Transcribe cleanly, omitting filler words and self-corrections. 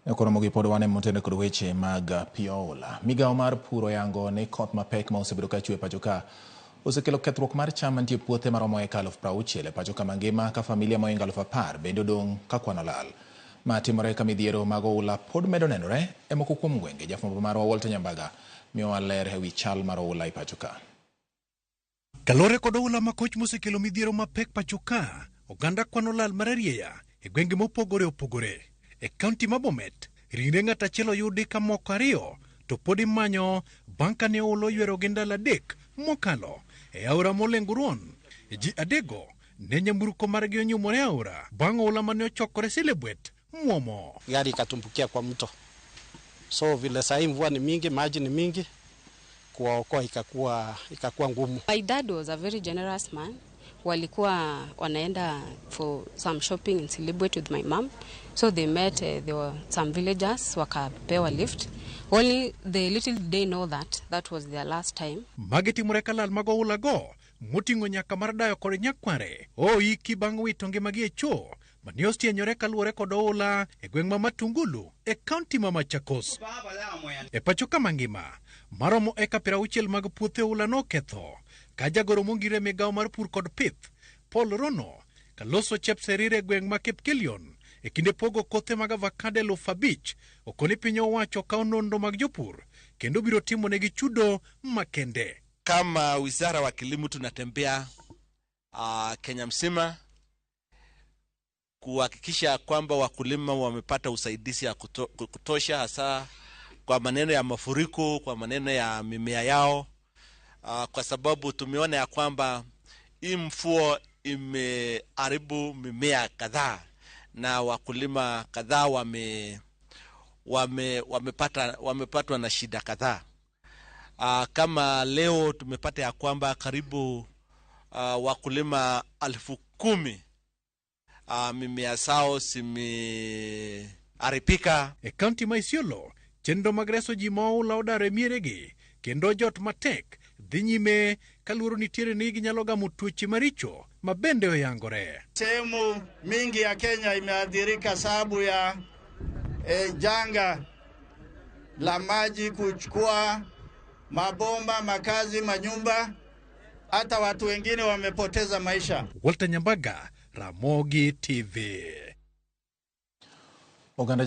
Ekoromogi pod wane motene kod weche mag piola. Migao mar puro yango ni koth mapek ma osebedo ka chwe pacho ka osekelo kethruok mar cham mantie puothe maromo eka 60,000 e pacho ka mangima ka familia moingo 10,000 bende odong' ka kwano lal. Ma timore ka midhiero mag oula pod medo nenore e moko kuom gwenge. Jafwambo marwa Walter Nyambaga miyowa ler ewi chal mar oula e pacho ka. Kalore kod oula makoch mosekelo midhiero mapek pacho ka, oganda kwano lal mararieya e gwenge mopogore opogore. E kaunti ma Bomet, ringre ng'at achiel oyudi ka moko ariyo to pod imanyo bang' kane oula oywero gi ndalo 3 mokalo e aora Molenguruon. Ji adego ne nyamburko margi onyumore aora bang' oula mane ochokore Silebwet muomo. Gari ikatumbukia kwa mto. So vile saa hii mvua ni mingi, maji ni mingi, kuwaokoa ikakuwa ngumu. My dad was a very generous man. Walikuwa wanaenda for some shopping in Silibwet with my mom. So they met, there were some villagers, wakapewa lift. Only the little did they know that was their last time. Mageti mureka lal mago ulago, mutingo nyaka mardayo kore nyakware. Iki bang' wito ngimagi e cho, mani ostianyore kaluwore kod oula e gweng' ma Matungulu e kaunti ma Machakos. E pacho ka mangima, maromo eka 60 mag puothe oula no ketho. Ka jagoro mongire migao mar pur kod pith, Paul Rono, kaloso Chepserire gweng' ma Kipkelion, e kinde pogo kothe mag avocado 5,000, okoni piny owacho kao nonro mag jopur, kendo biro timo negi chudo makende. Kama wizara wa kilimo tunatembea Kenya mzima kuhakikisha kwamba wakulima wamepata usaidizi ya kutosha, hasa kwa maneno ya mafuriko, kwa maneno ya mimea yao. Kwa sababu tumeona ya kwamba hii mvua imeharibu mimea kadhaa na wakulima kadhaa wamepatwa na shida kadhaa. Kama leo tumepata ya kwamba karibu wakulima 10,000 mimea zao zimeharibika. E kaunti ma Isiolo, chenro mag reso ji ma oula odare mieregi kendo jot matek dhi nyime kaluoro nitiere ni ginyalo gamo tuoche maricho mabende oyangore. Sehemu mingi ya Kenya imeathirika sababu ya janga la maji kuchukua mabomba, makazi, manyumba, hata watu wengine wamepoteza maisha. Walter Nyambaga, Ramogi TV.